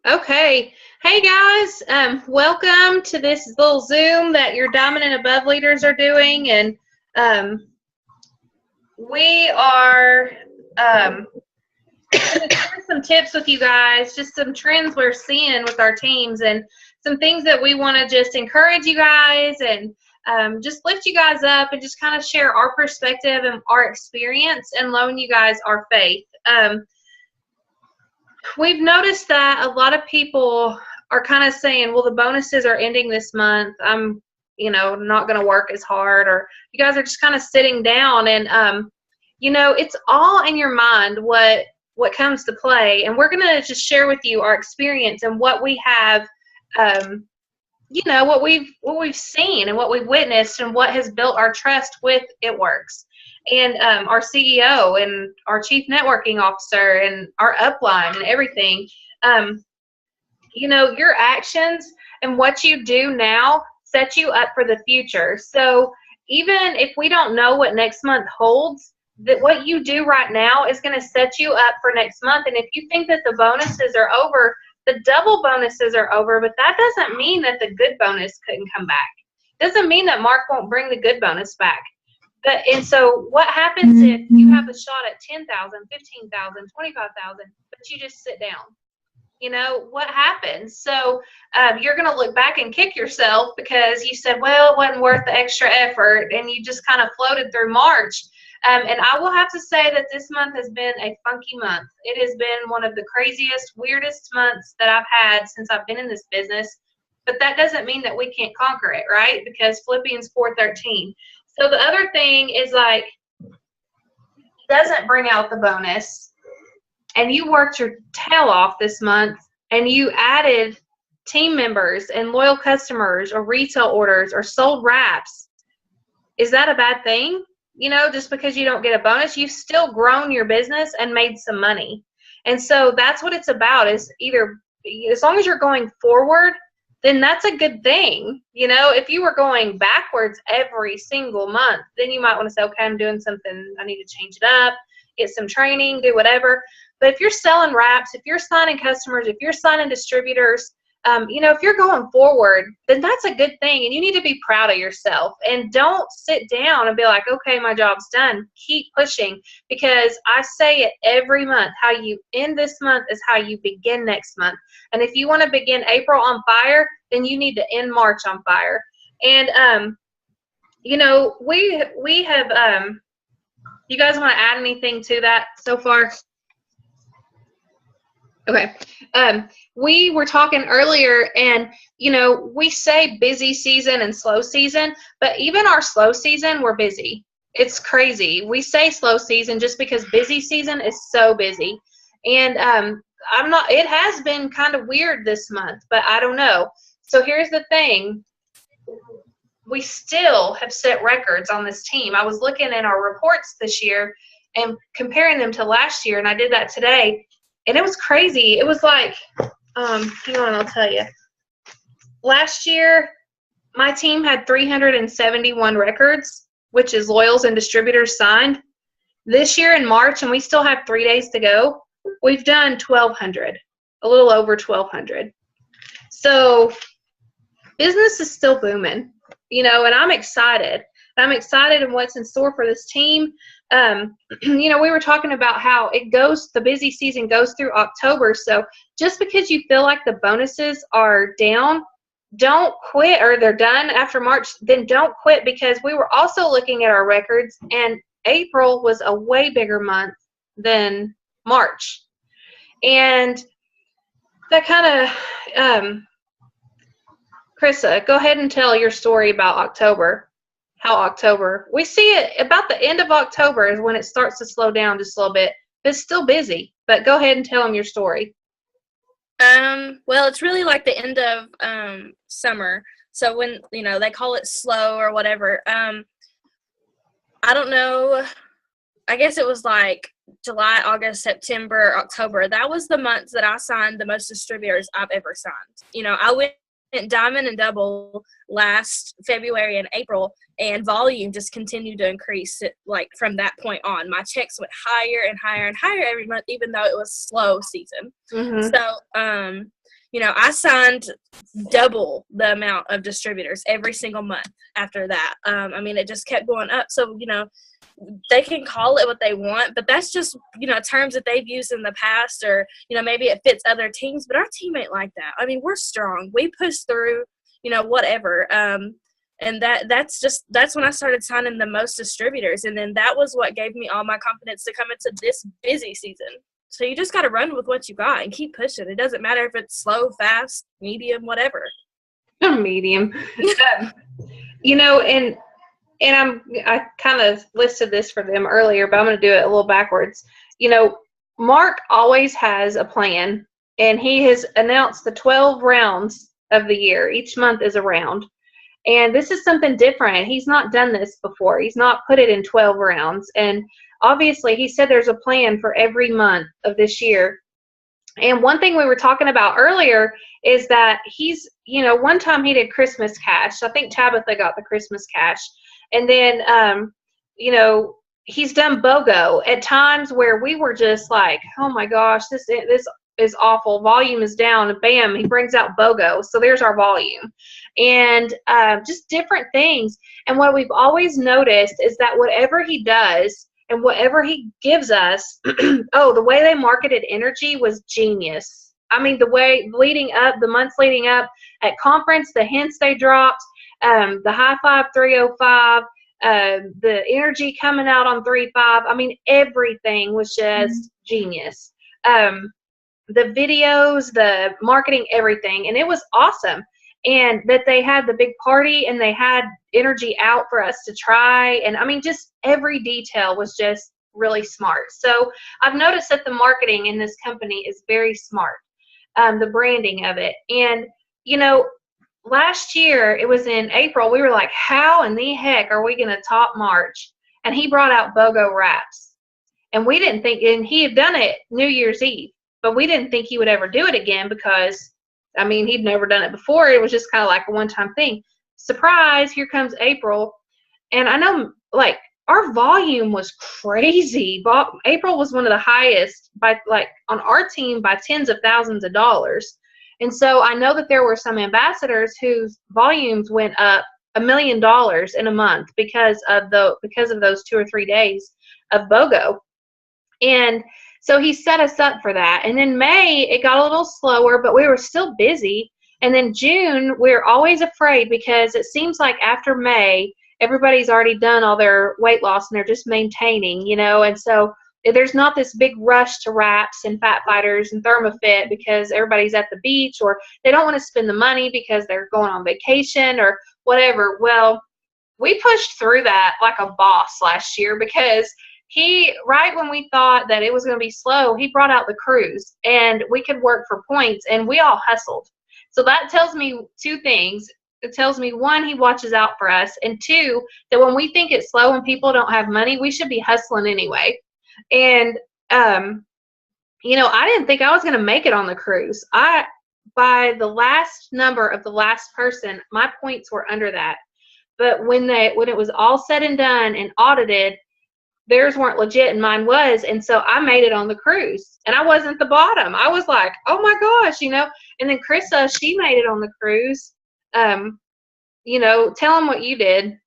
Okay. Hey guys, welcome to this little Zoom that your Diamond and Above leaders are doing, and um, we are going to share some tips with you guys, just some trends we're seeing with our teams, and some things that we want to just encourage you guys and just lift you guys up, and just kind of share our perspective and our experience, and loan you guys our faith. We've noticed that a lot of people are kind of saying, well, the bonuses are ending this month. I'm, not going to work as hard, or you guys are just kind of sitting down, and, it's all in your mind what comes to play. And we're going to just share with you our experience and what we have, what we've seen and what we've witnessed and what has built our trust with It Works. And our CEO and our chief networking officer and our upline and everything. Your actions and what you do now set you up for the future. So even if we don't know what next month holds, that what you do right now is going to set you up for next month. And if you think that the bonuses are over, the double bonuses are over, but that doesn't mean that the good bonus couldn't come back. Doesn't mean that Mark won't bring the good bonus back. And so what happens if you have a shot at 10,000, 15,000, 25,000, but you just sit down? What happens? So you're going to look back and kick yourself because you said, well, it wasn't worth the extra effort, and you just kind of floated through March. And I will have to say that this month has been a funky month. It has been one of the craziest, weirdest months that I've had since I've been in this business. But that doesn't mean that we can't conquer it, right? Because Philippians 4:13. So the other thing is, like, doesn't bring out the bonus, and you worked your tail off this month, and you added team members and loyal customers or retail orders or sold wraps. Is that a bad thing? Just because you don't get a bonus, you've still grown your business and made some money. And so that's what it's about, is either, as long as you're going forward, then that's a good thing. If you were going backwards every single month, then you might want to say, okay, I'm doing something, I need to change it up, get some training, do whatever. But if you're selling wraps, if you're signing customers, if you're signing distributors, if you're going forward, then that's a good thing. And you need to be proud of yourself, and don't sit down and be like, okay, my job's done. Keep pushing, because I say it every month. How you end this month is how you begin next month. And if you want to begin April on fire, then you need to end March on fire. And, we have, you guys want to add anything to that so far? Okay. We were talking earlier, and, we say busy season and slow season, but even our slow season, we're busy. It's crazy. We say slow season just because busy season is so busy. And it has been kind of weird this month, but I don't know. So here's the thing. We still have set records on this team. I was looking at our reports this year and comparing them to last year, and I did that today. And it was crazy. It was like, hang on, I'll tell you. Last year, my team had 371 records, which is loyals and distributors signed. This year in March, and we still have 3 days to go, we've done 1,200, a little over 1,200. So business is still booming, and I'm excited. I'm excited in what's in store for this team. We were talking about how the busy season goes through October. So just because you feel like the bonuses are down, don't quit, or they're done after March, then don't quit, because we were also looking at our records, and April was a way bigger month than March. And that kind of, Krissa, go ahead and tell your story about October. How October, we see it about the end of October is when it starts to slow down just a little bit, but it's still busy. But go ahead and tell them your story. Well, it's really like the end of summer. So when, they call it slow or whatever. I don't know. I guess it was like July, August, September, October. That was the months that I signed the most distributors I've ever signed. I went diamond and double last February and April, and volume just continued to increase like from that point on. My checks went higher and higher and higher every month, even though it was slow season. Mm-hmm. So I signed double the amount of distributors every single month after that. It just kept going up. So, they can call it what they want, but that's just, terms that they've used in the past, or, maybe it fits other teams, but our team ain't like that. I mean, we're strong. We push through, whatever. And that's when I started signing the most distributors. And then that was what gave me all my confidence to come into this busy season. So you just got to run with what you got and keep pushing. It doesn't matter if it's slow, fast, medium, whatever. Medium. I kind of listed this for them earlier, but I'm going to do it a little backwards. Mark always has a plan, and he has announced the 12 rounds of the year. Each month is a round. And this is something different. He's not done this before. He's not put it in 12 rounds. And obviously, he said there's a plan for every month of this year. And one thing we were talking about earlier is that he's, one time he did Christmas cash. I think Tabitha got the Christmas cash. And then, he's done BOGO at times where we were just like, oh my gosh, this is awful. Volume is down. And bam, he brings out BOGO. So there's our volume. And just different things. And what we've always noticed is that whatever he does and whatever he gives us, the way they marketed energy was genius. I mean, the months leading up at conference, the hints they dropped, the high five 305, the energy coming out on 35. I mean, everything was just genius. The videos, the marketing, everything. And it was awesome. And that they had the big party and they had energy out for us to try. And I mean, just every detail was just really smart. So I've noticed that the marketing in this company is very smart, the branding of it. And, last year, it was in April, we were like, how in the heck are we going to top March? And he brought out BOGO wraps. And we didn't think, and he had done it New Year's Eve, but we didn't think he would ever do it again because, he'd never done it before. It was just kind of like a one-time thing. Surprise, here comes April. And I know, our volume was crazy. April was one of the highest on our team by tens of thousands of dollars. And so I know that there were some ambassadors whose volumes went up $1 million in a month because of those 2 or 3 days of BOGO. And so he set us up for that. And then May, it got a little slower, but we were still busy. And then June, we're always afraid because it seems like after May, everybody's already done all their weight loss and they're just maintaining, and so there's not this big rush to wraps and fat fighters and ThermoFit because everybody's at the beach, or they don't want to spend the money because they're going on vacation or whatever. Well, we pushed through that like a boss last year because right when we thought that it was going to be slow, he brought out the cruise and we could work for points, and we all hustled. So that tells me two things. It tells me, one, he watches out for us, and two, that when we think it's slow and people don't have money, we should be hustling anyway. And, I didn't think I was going to make it on the cruise. By the last number of the last person, my points were under that. But when it was all said and done and audited, theirs weren't legit and mine was. And so I made it on the cruise, and I wasn't the bottom. I was like, oh my gosh, and then Krista, she made it on the cruise. Tell them what you did.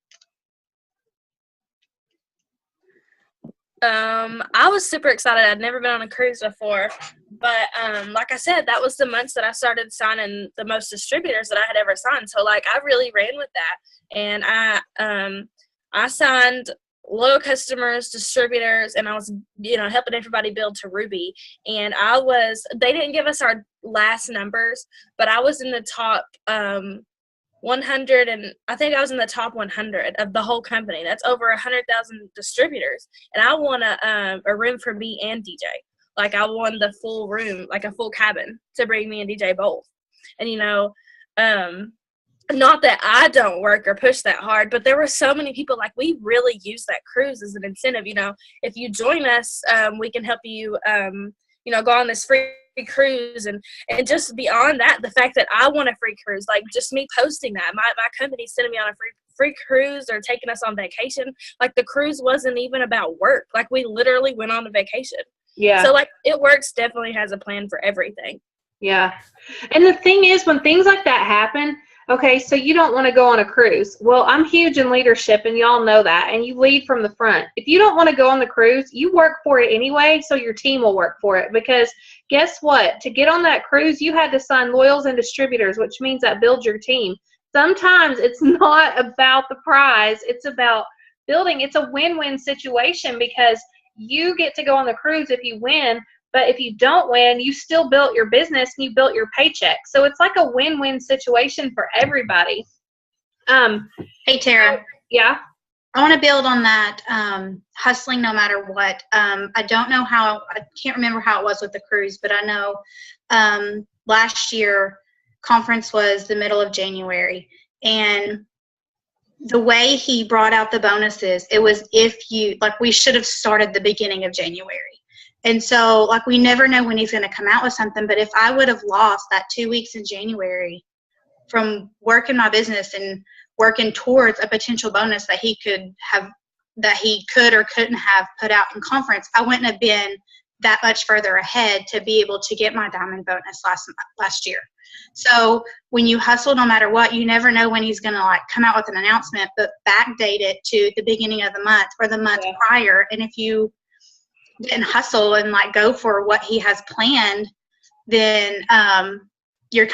I was super excited. I'd never been on a cruise before, but like I said, that was the months that I started signing the most distributors that I had ever signed. So I really ran with that, and I signed loyal customers, distributors, and I was helping everybody build to Ruby. And they didn't give us our last numbers, but I was in the top 100, and I think I was in the top 100 of the whole company. That's over 100,000 distributors, and I won a room for me and DJ. I won the full room, a full cabin to bring me and DJ both. And not that I don't work or push that hard, but there were so many people we really use that cruise as an incentive. If you join us, we can help you go on this free cruise, and just beyond that, the fact that I want a free cruise, just me posting that my company sending me on a free cruise or taking us on vacation, the cruise wasn't even about work. We literally went on a vacation. Yeah. So It Works definitely has a plan for everything. Yeah. And the thing is, when things like that happen, okay, so you don't want to go on a cruise. Well, I'm huge in leadership, and y'all know that, and you lead from the front. If you don't want to go on the cruise, you work for it anyway, so your team will work for it. Because guess what? To get on that cruise, you had to sign loyals and distributors, which means that builds your team. Sometimes it's not about the prize, it's about building. It's a win-win situation because you get to go on the cruise if you win, but if you don't win, you still built your business and you built your paycheck. So it's like a win-win situation for everybody. Hey, Tara. Yeah. I want to build on that, hustling no matter what. I don't know how, I can't remember how it was with the cruise, but I know last year conference was the middle of January, and the way he brought out the bonuses, it was we should have started the beginning of January. And so, like, we never know when he's going to come out with something, but if I would have lost that 2 weeks in January from working my business and working towards a potential bonus that he could or couldn't have put out in conference, I wouldn't have been that much further ahead to be able to get my diamond bonus last year. So when you hustle, no matter what, you never know when he's going to come out with an announcement, but backdate it to the beginning of the month or the month prior. And if you didn't hustle and go for what he has planned, then you're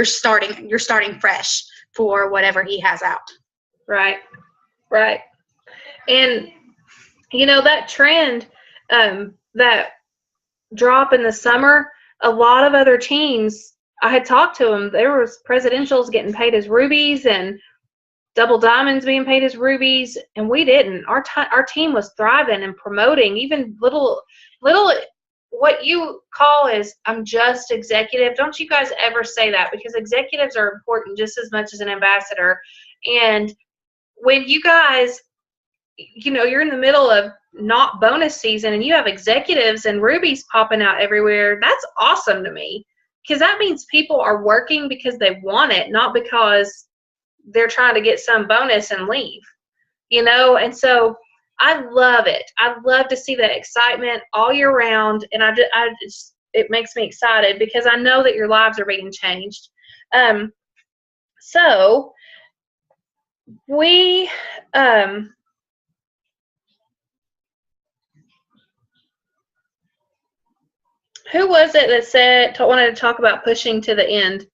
starting fresh for whatever he has out. Right. And that trend, that drop in the summer, a lot of other teams, I had talked to them, there was presidentials getting paid as rubies and double diamonds being paid as rubies, and we didn't. Our team was thriving and promoting, even little what you call is, I'm just executive. Don't you guys ever say that, because executives are important just as much as an ambassador. And when you guys, you're in the middle of not bonus season and you have executives and rubies popping out everywhere, that's awesome to me, because that means people are working because they want it, not because they're trying to get some bonus and leave, and so I love it. I love to see that excitement all year round, and it makes me excited because I know that your lives are being changed. So we who was it that wanted to talk about pushing to the end?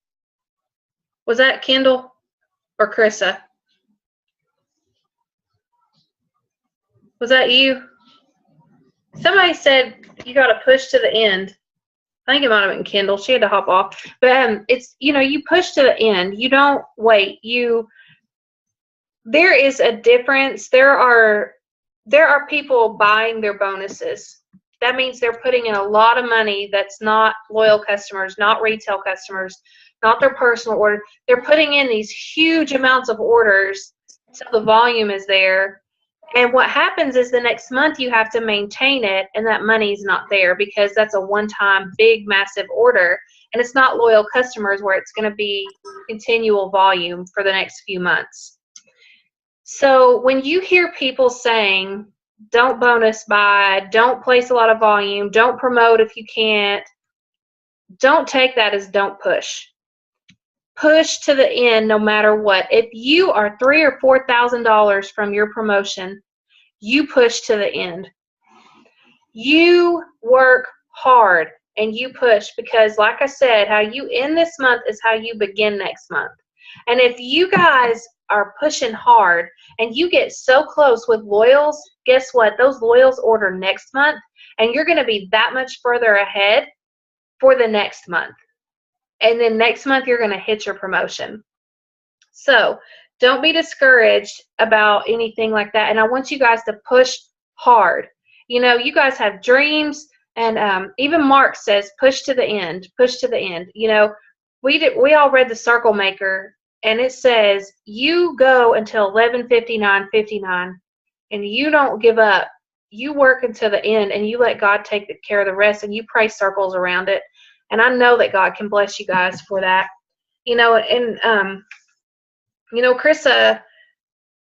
Was that Kendall or Krissa? Was that you? Somebody said you got to push to the end. I think it might have been Kendall. She had to hop off. But it's, you push to the end. You don't wait. There is a difference. There are people buying their bonuses. That means they're putting in a lot of money that's not loyal customers, not retail customers, not their personal order. They're putting in these huge amounts of orders, so the volume is there. And what happens is the next month you have to maintain it, and that money's not there because that's a one-time big, massive order, and it's not loyal customers where it's going to be continual volume for the next few months. So when you hear people saying, don't bonus buy, don't place a lot of volume, don't promote if you can't, don't take that as don't push. Push to the end no matter what. If you are $3,000 or $4,000 from your promotion, you push to the end. You work hard and you push, because like I said, how you end this month is how you begin next month. And if you guys are pushing hard and you get so close with loyals, guess what? Those loyals order next month, and you're going to be that much further ahead for the next month. And then next month, you're going to hit your promotion. So don't be discouraged about anything like that. And I want you guys to push hard. You guys have dreams, and even Mark says, push to the end, push to the end. We all read The Circle Maker, and it says, you go until 11:59:59, and you don't give up. You work until the end, and you let God take care of the rest, and you pray circles around it. And I know that God can bless you guys for that. Krissa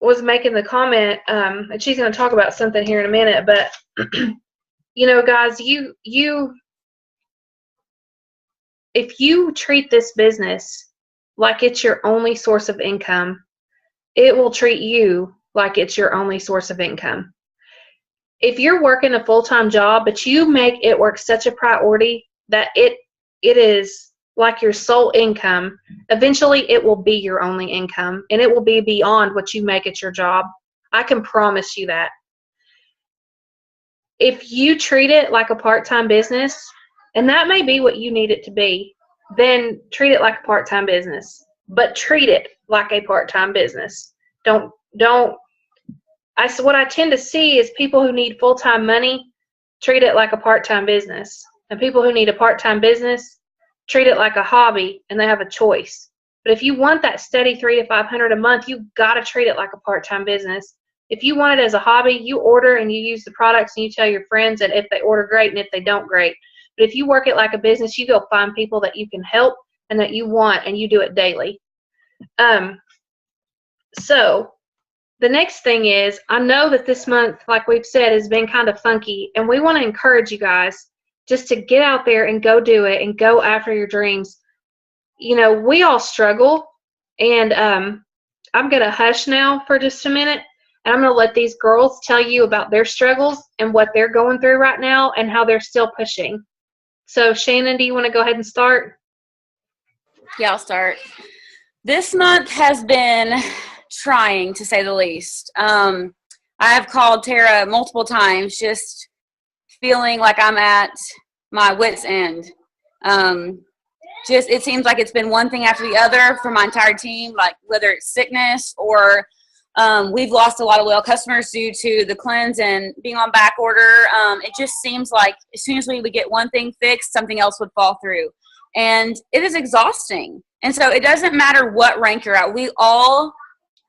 was making the comment, and she's going to talk about something here in a minute, but, guys, if you treat this business like it's your only source of income, it will treat you like it's your only source of income. If you're working a full-time job, but you make it work such a priority that it is like your sole income, eventually it will be your only income, and it will be beyond what you make at your job. I can promise you that. If you treat it like a part-time business, and that may be what you need it to be, then treat it like a part-time business, but treat it like a part-time business. What I tend to see is people who need full-time money treat it like a part-time business, and people who need a part-time business treat it like a hobby, and they have a choice. But if you want that steady $300 to $500 a month, you've got to treat it like a part-time business. If you want it as a hobby, you order and you use the products and you tell your friends, and if they order, great, and if they don't, great. But if you work it like a business, you go find people that you can help and that you want, and you do it daily. So the next thing is, I know that this month, like we've said, has been kind of funky, and we want to encourage you guys just to get out there and go do it and go after your dreams. You know, we all struggle, and I'm going to hush now for just a minute, and I'm going to let these girls tell you about their struggles and what they're going through right now and how they're still pushing. So, Shannon, do you want to go ahead and start? Yeah, I'll start. This month has been trying, to say the least. I have called Tara multiple times, just feeling like I'm at my wit's end. It seems like it's been one thing after the other for my entire team, like whether it's sickness or we've lost a lot of loyal customers due to the cleanse and being on back order. It just seems like as soon as we would get one thing fixed, something else would fall through. And it is exhausting. And so it doesn't matter what rank you're at. We all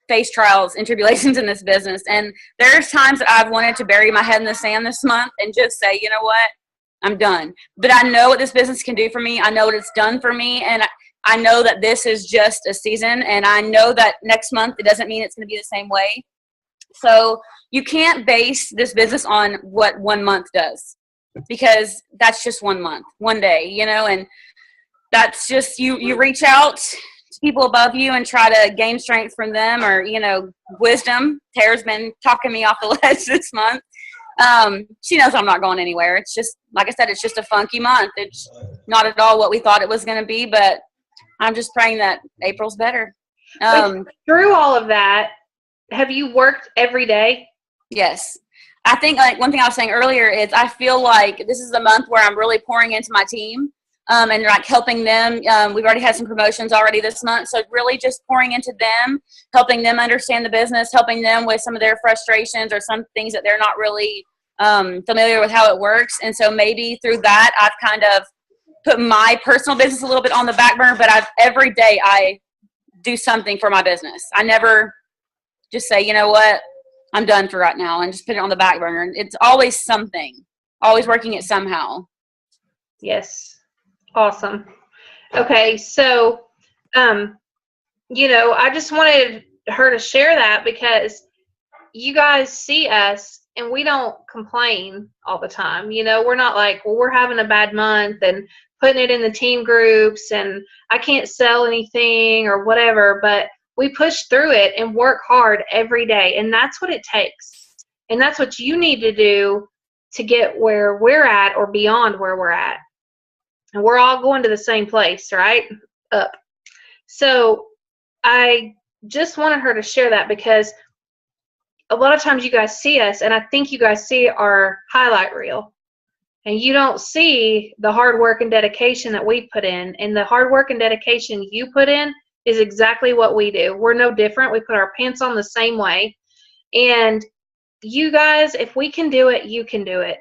face trials and tribulations in this business. And there's times that I've wanted to bury my head in the sand this month and just say, you know what, I'm done. But I know what this business can do for me. I know what it's done for me. And I know that this is just a season. And I know that next month, it doesn't mean it's going to be the same way. So you can't base this business on what 1 month does, because that's just 1 month, one day, you know, and that's just, you reach out to people above you and try to gain strength from them, or, you know, wisdom. Tara's been talking me off the ledge this month. She knows I'm not going anywhere. It's just, like I said, it's just a funky month. It's not at all what we thought it was going to be, but I'm just praying that April's better. Through all of that, have you worked every day? Yes. I think, like, one thing I was saying earlier is I feel like this is the month where I'm really pouring into my team. And like helping them. We've already had some promotions already this month. So really just pouring into them, helping them understand the business, helping them with some of their frustrations or some things that they're not really familiar with how it works. And so maybe through that, I've kind of put my personal business a little bit on the back burner, but every day I do something for my business. I never just say, you know what, I'm done for right now, and just put it on the back burner. It's always something, always working it somehow. Yes. Awesome. Okay, so, you know, I just wanted her to share that because you guys see us and we don't complain all the time. You know, we're not like, well, we're having a bad month and putting it in the team groups and I can't sell anything or whatever, but we push through it and work hard every day, and that's what it takes. And that's what you need to do to get where we're at or beyond where we're at. And we're all going to the same place, right? Up. So I just wanted her to share that because a lot of times you guys see us, and I think you guys see our highlight reel, and you don't see the hard work and dedication that we put in. And the hard work and dedication you put in is exactly what we do. We're no different. We put our pants on the same way. And you guys, if we can do it, you can do it.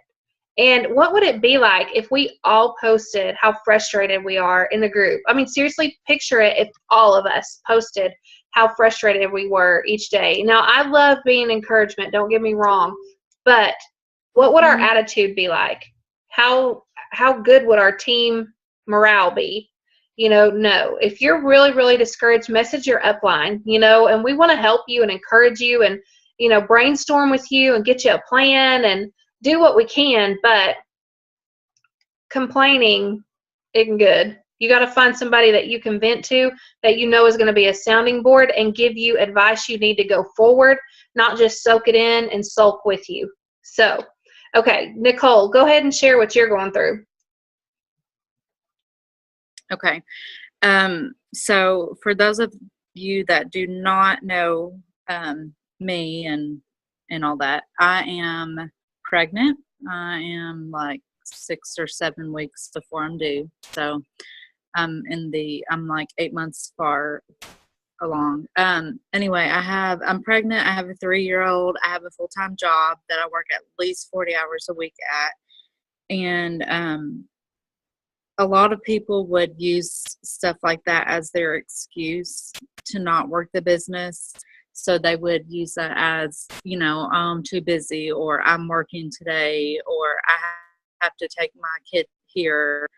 And what would it be like if we all posted how frustrated we are in the group? I mean, seriously, picture it if all of us posted how frustrated we were each day. Now, I love being encouragement, don't get me wrong, but what would our attitude be like? How good would our team morale be? You know, no. If you're really, really discouraged, message your upline, you know, and we want to help you and encourage you and, you know, brainstorm with you and get you a plan and do what we can, but complaining isn't good. You got to find somebody that you can vent to, that you know is going to be a sounding board and give you advice you need to go forward, not just soak it in and sulk with you. So, okay, Nicole, go ahead and share what you're going through. Okay. So for those of you that do not know me and all that, I am pregnant. I am like 6 or 7 weeks before I'm due. So I'm like 8 months far along. Anyway, I'm pregnant. I have a 3-year-old. I have a full-time job that I work at least 40 hours a week at. And a lot of people would use stuff like that as their excuse to not work the business. So they would use that as, you know, I'm too busy, or I'm working today, or I have to take my kid here,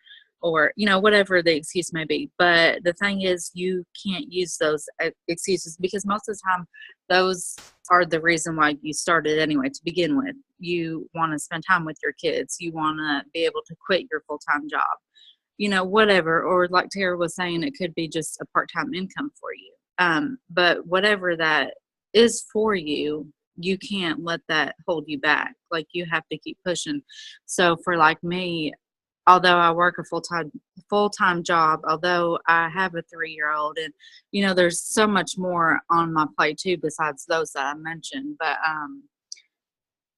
or, you know, whatever the excuse may be. But the thing is, you can't use those excuses, because most of the time those are the reason why you started anyway to begin with. You want to spend time with your kids. You want to be able to quit your full-time job, you know, whatever. Or like Tara was saying, it could be just a part-time income for you. But whatever that is for you, you can't let that hold you back. Like, you have to keep pushing. So for like me, although I work a full-time job, although I have a 3-year-old, and, you know, there's so much more on my plate too, besides those that I mentioned, but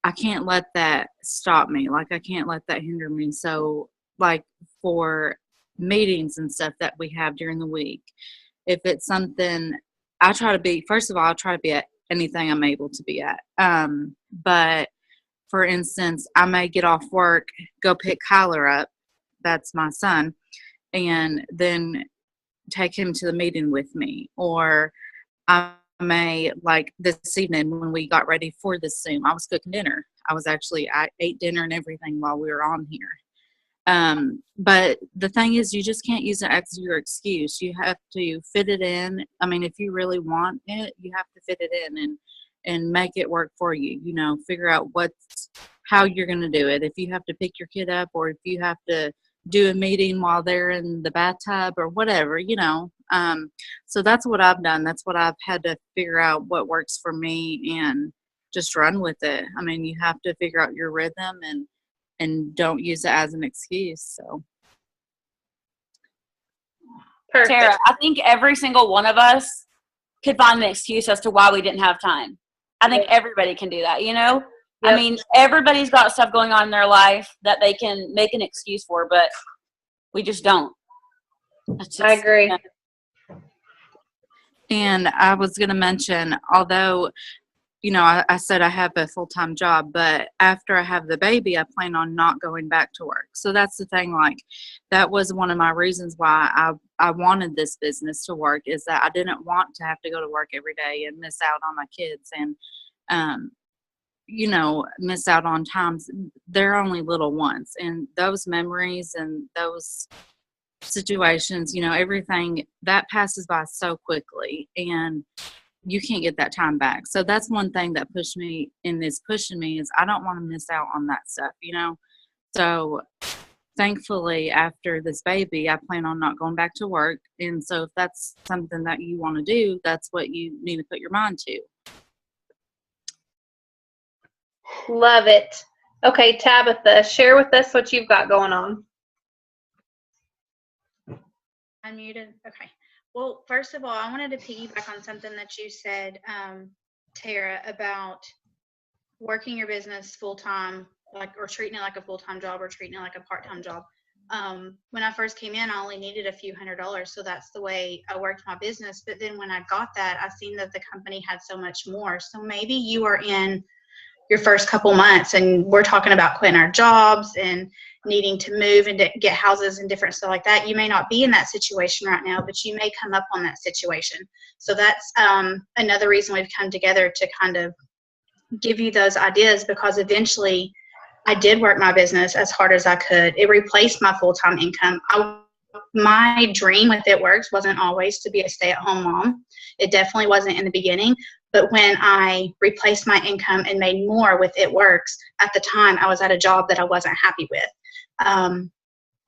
I can't let that stop me. Like, I can't let that hinder me. So, like, for meetings and stuff that we have during the week, if it's something, first of all, I try to be at anything I'm able to be at. But for instance, I may get off work, go pick Kyler up, that's my son, and then take him to the meeting with me. Or I may, like this evening when we got ready for this Zoom, I was cooking dinner. I ate dinner and everything while we were on here. But the thing is, you just can't use it as your excuse. You have to fit it in. I mean, if you really want it, you have to fit it in and make it work for you. You know, figure out how you're going to do it. If you have to pick your kid up, or if you have to do a meeting while they're in the bathtub, or whatever, you know. So that's what I've done. That's what I've had to figure out, what works for me, and just run with it. I mean, you have to figure out your rhythm and don't use it as an excuse. So, Perfect. Tara, I think every single one of us could find an excuse as to why we didn't have time. I think everybody can do that, you know? Yep. I mean, everybody's got stuff going on in their life that they can make an excuse for, but we just don't. I agree. And I was going to mention, although, you know, I said I have a full-time job, but after I have the baby, I plan on not going back to work. So that's the thing. Like, that was one of my reasons why I wanted this business to work, is that I didn't want to have to go to work every day and miss out on my kids, and, you know, miss out on times. They're only little once, and those memories and those situations, you know, everything that passes by so quickly, and you can't get that time back. So that's one thing that pushing me is I don't want to miss out on that stuff, you know. So thankfully, after this baby, I plan on not going back to work. And so if that's something that you want to do, that's what you need to put your mind to. Love it. Okay, Tabitha, share with us what you've got going on. Unmuted. Okay. Well, first of all, I wanted to piggyback on something that you said, Tara, about working your business full time, or treating it like a full time job, or treating it like a part time job. When I first came in, I only needed a few $100s, so that's the way I worked my business. But then when I got that, I seen that the company had so much more. So maybe you are in your first couple months and we're talking about quitting our jobs and needing to move and to get houses and different stuff like that. You may not be in that situation right now, but you may come up on that situation. So that's another reason we've come together, to kind of give you those ideas, because eventually I did work my business as hard as I could. It replaced my full-time income. My dream with It Works wasn't always to be a stay-at-home mom. It definitely wasn't in the beginning. But when I replaced my income and made more with It Works, at the time I was at a job that I wasn't happy with.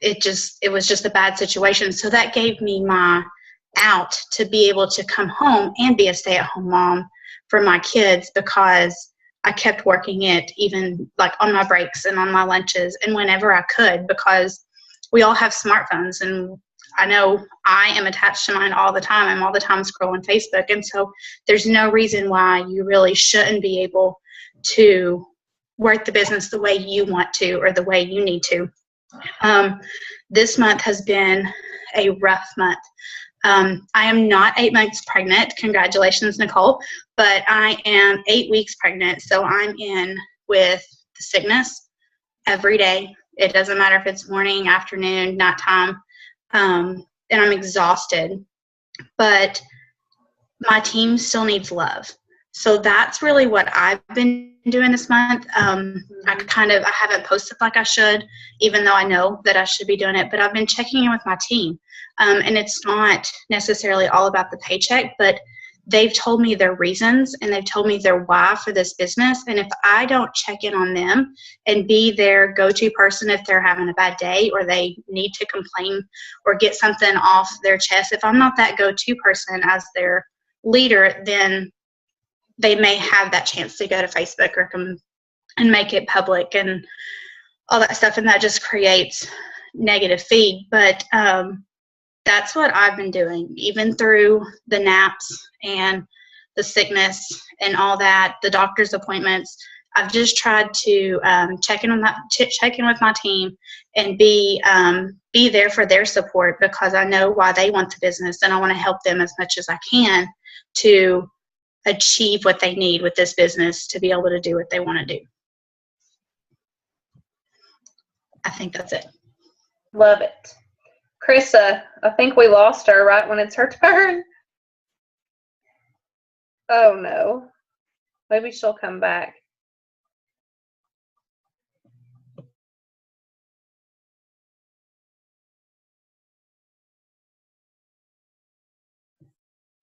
it was just a bad situation. So that gave me my out to be able to come home and be a stay-at-home mom for my kids, because I kept working it even like on my breaks and on my lunches and whenever I could, because we all have smartphones, and I know I am attached to mine all the time. I'm all the time scrolling Facebook, and so there's no reason why you really shouldn't be able to work the business the way you want to or the way you need to. This month has been a rough month. I am not 8 months pregnant. Congratulations, Nicole. But I am 8 weeks pregnant. So I'm in with the sickness every day. It doesn't matter if it's morning, afternoon, nighttime. And I'm exhausted. But my team still needs love. So that's really what I've been doing this month. I haven't posted like I should, even though I know that I should be doing it, but I've been checking in with my team. And it's not necessarily all about the paycheck, but they've told me their reasons and they've told me their why for this business. And if I don't check in on them and be their go-to person if they're having a bad day or they need to complain or get something off their chest, if I'm not that go-to person as their leader, then they may have that chance to go to Facebook or come and make it public and all that stuff, and that just creates negative feed. But that's what I've been doing, even through the naps and the sickness and all that, the doctor's appointments. I've just tried to check in with my team and be there for their support, because I know why they want the business, and I want to help them as much as I can to achieve what they need with this business to be able to do what they want to do. I think that's it. Love it. Krissa, I think we lost her right when it's her turn. Oh no. Maybe she'll come back.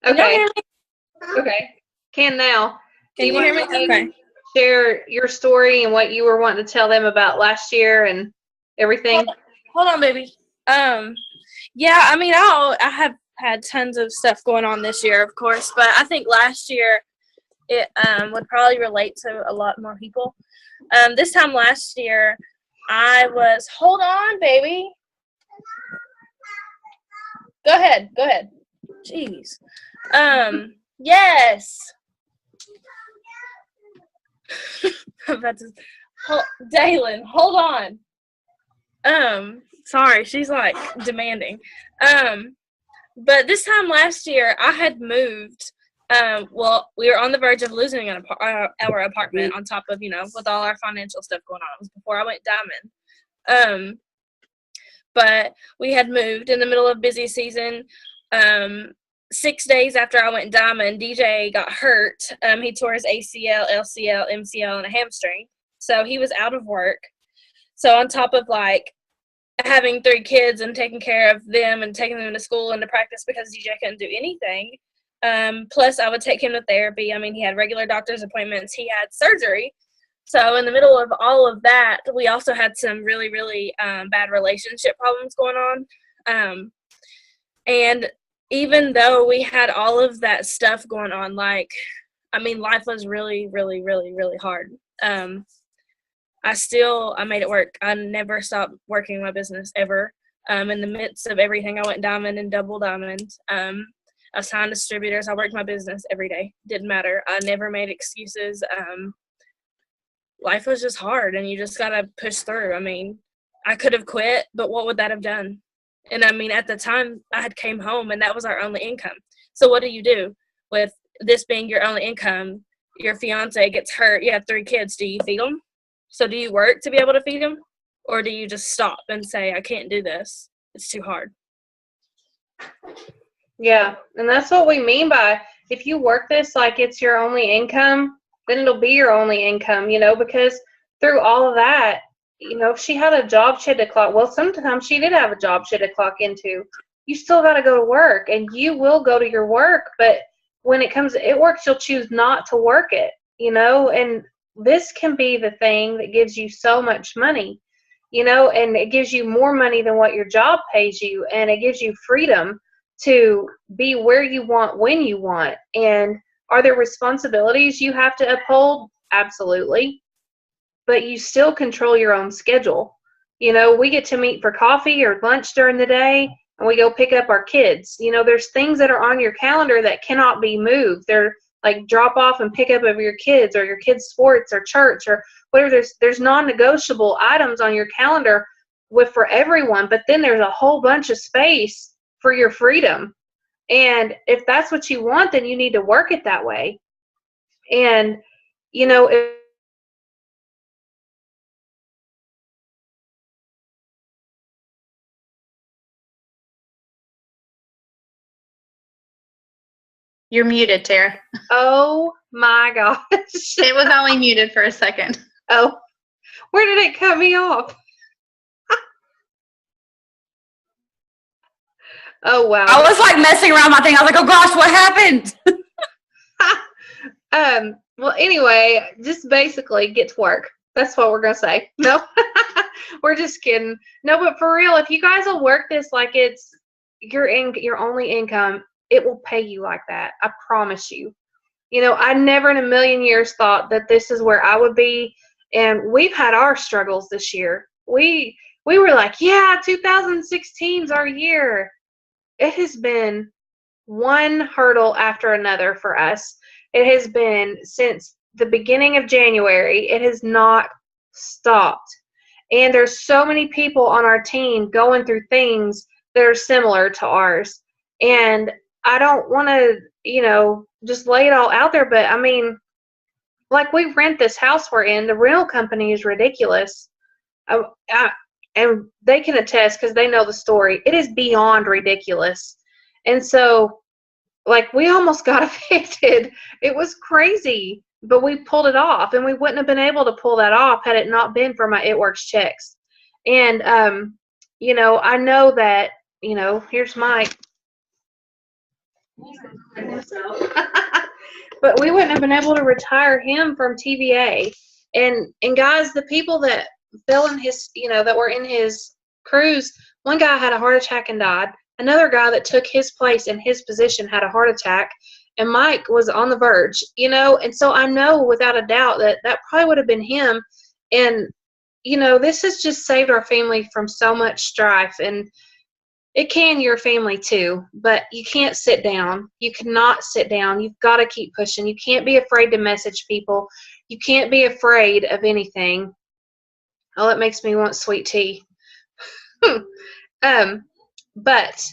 Okay. Okay. Can now. Can you hear me? Okay. Share your story and what you were wanting to tell them about last year and everything. Hold on, baby. Yeah, I mean, I have had tons of stuff going on this year, of course, but I think last year it would probably relate to a lot more people. This time last year, hold on, baby. Go ahead. Jeez. Yes. I'm about to, Daylin, hold on. Sorry, she's like demanding. But this time last year, I had moved. Well, we were on the verge of losing our apartment on top of, with all our financial stuff going on. It was before I went diamond. But we had moved in the middle of busy season. 6 days after I went diamond, DJ got hurt. He tore his ACL, LCL, MCL, and a hamstring. So he was out of work. So on top of like having 3 kids and taking care of them and taking them to school and to practice because DJ couldn't do anything. Plus I would take him to therapy. I mean, he had regular doctor's appointments. He had surgery. So in the middle of all of that, we also had some really, really bad relationship problems going on. And even though we had all of that stuff going on, life was really, really, really, really hard. I made it work. I never stopped working my business ever. In the midst of everything, I went diamond and double diamond. I signed distributors. I worked my business every day. Didn't matter. I never made excuses. Life was just hard, and you just got to push through. I mean, I could have quit, but what would that have done? And I mean, at the time, I had came home, and that was our only income. So what do you do with this being your only income? Your fiance gets hurt. You have 3 kids. Do you feed them? So do you work to be able to feed them? Or do you just stop and say, I can't do this. It's too hard. Yeah, and that's what we mean by if you work this like it's your only income, then it'll be your only income, because through all of that, if she had a job she had to clock, well, sometimes she did have a job she had to clock into. You still got to go to work, and you will go to your work, but when it comes to work, you'll choose not to work it, and this can be the thing that gives you so much money. and it gives you more money than what your job pays you, and it gives you freedom to be where you want when you want. And are there responsibilities you have to uphold? Absolutely. But you still control your own schedule. We get to meet for coffee or lunch during the day, and we go pick up our kids. There's things that are on your calendar that cannot be moved. They're like drop off and pick up of your kids, or your kids' sports, or church, or whatever. There's non-negotiable items on your calendar for everyone, but then there's a whole bunch of space for your freedom. And if that's what you want, then you need to work it that way. And if You're muted, Tara. oh my gosh. It was only muted for a second. Oh, where did it cut me off? Oh, wow. I was like messing around my thing. I was like, oh gosh, what happened? Well, anyway, just basically get to work. That's what we're going to say. No, we're just kidding. No, but for real, if you guys will work this like it's your only income, it will pay you like that. I promise you. I never in a million years thought that this is where I would be. And we've had our struggles this year. We were like, yeah, 2016 is our year. It has been one hurdle after another for us. It has been since the beginning of January. It has not stopped. And there's so many people on our team going through things that are similar to ours. And I don't want to, just lay it all out there, but I mean, like, we rent this house we're in. The rental company is ridiculous. And they can attest because they know the story. It is beyond ridiculous. And so, like, we almost got evicted. It was crazy, but we pulled it off. And we wouldn't have been able to pull that off had it not been for my It Works checks. And, I know that, here's Mike. But we wouldn't have been able to retire him from TVA. And guys, the people that fell in his, that were in his cruise, one guy had a heart attack and died. Another guy that took his place in his position had a heart attack. And Mike was on the verge, and so I know without a doubt that probably would have been him. And, this has just saved our family from so much strife. And it can your family too, but you can't sit down. You cannot sit down. You've got to keep pushing. You can't be afraid to message people. You can't be afraid of anything. Oh, it makes me want sweet tea. But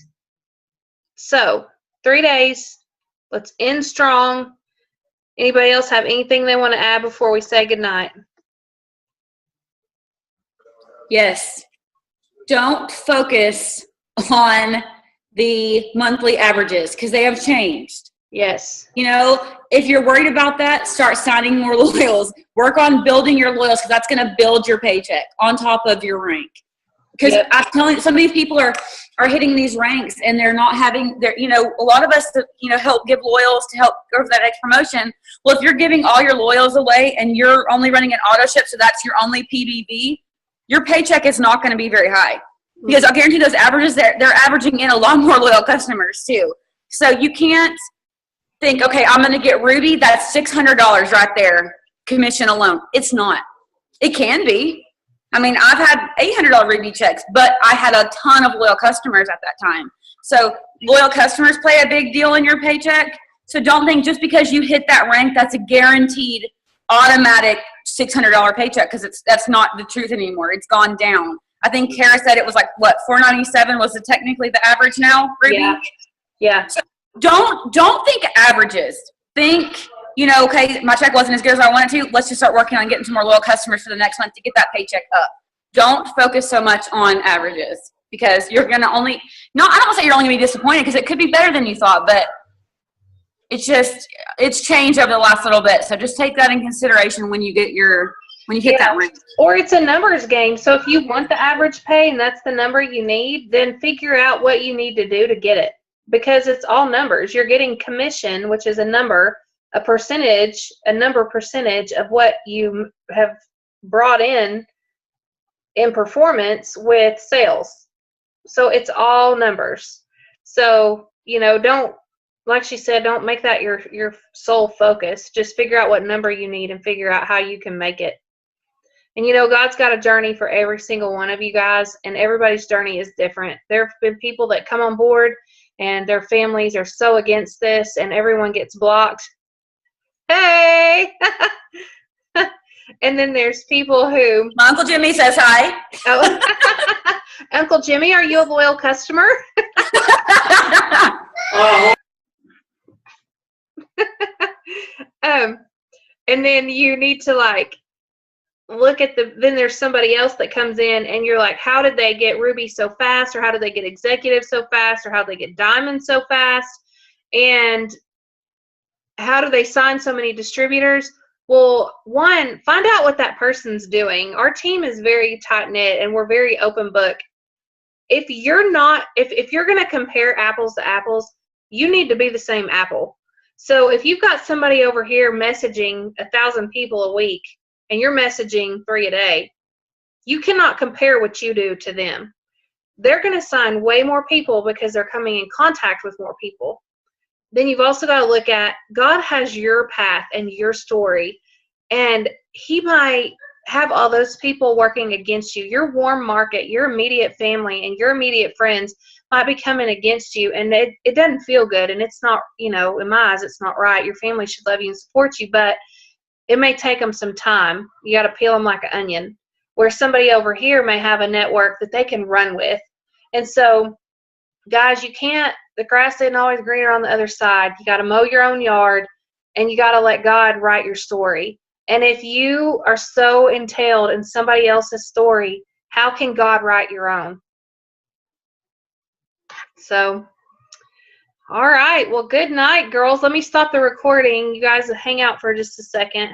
so 3 days. Let's end strong. Anybody else have anything they want to add before we say goodnight? Yes. Don't focus on the monthly averages because they have changed. Yes. If you're worried about that, start signing more loyals. Work on building your loyals because that's going to build your paycheck on top of your rank. Because I'm telling you, some of these people are hitting these ranks and they're not having their, a lot of us, help give loyals to help go for that next promotion. Well, if you're giving all your loyals away and you're only running an auto ship, so that's your only PBV, your paycheck is not going to be very high. Because I'll guarantee those averages, they're averaging in a lot more loyal customers too. So you can't think, okay, I'm going to get Ruby. That's $600 right there, commission alone. It's not. It can be. I mean, I've had $800 Ruby checks, but I had a ton of loyal customers at that time. So loyal customers play a big deal in your paycheck. So don't think just because you hit that rank, that's a guaranteed automatic $600 paycheck because that's not the truth anymore. It's gone down. I think Kara said it was like, what, $497 was technically the average now, Ruby? Yeah. So don't think averages. Think, okay, my check wasn't as good as I wanted to. Let's just start working on getting some more loyal customers for the next month to get that paycheck up. Don't focus so much on averages because you're going to I don't want to say you're only going to be disappointed because it could be better than you thought, but it's changed over the last little bit. So just take that in consideration when you hit that rank. Or it's a numbers game. So if you want the average pay and that's the number you need, then figure out what you need to do to get it. Because it's all numbers. You're getting commission, which is a number percentage of what you have brought in in performance with sales. So it's all numbers. So, don't, like she said, don't make that your sole focus. Just figure out what number you need and figure out how you can make it. And God's got a journey for every single one of you guys, and everybody's journey is different. There have been people that come on board and their families are so against this and everyone gets blocked. Hey! And then there's people who... My Uncle Jimmy says hi. Oh. Uncle Jimmy, are you a loyal customer? And then you need to look at then there's somebody else that comes in and you're like, how did they get Ruby so fast? Or how did they get executive so fast? Or how did they get diamond so fast? And how do they sign so many distributors? Well, one, find out what that person's doing. Our team is very tight knit and we're very open book. If you're not, if you're going to compare apples to apples, you need to be the same apple. So if you've got somebody over here messaging 1,000 people a week and you're messaging 3 a day, you cannot compare what you do to them. They're going to sign way more people because they're coming in contact with more people. Then you've also got to look at God has your path and your story, and he might have all those people working against you. Your warm market, your immediate family, and your immediate friends might be coming against you, and it doesn't feel good, and it's not, in my eyes, it's not right. Your family should love you and support you, but it may take them some time. You got to peel them like an onion, where somebody over here may have a network that they can run with. And so, guys, the grass isn't always greener on the other side. You got to mow your own yard, and you got to let God write your story. And if you are so entailed in somebody else's story, how can God write your own? So, all right. Well, good night, girls. Let me stop the recording. You guys hang out for just a second.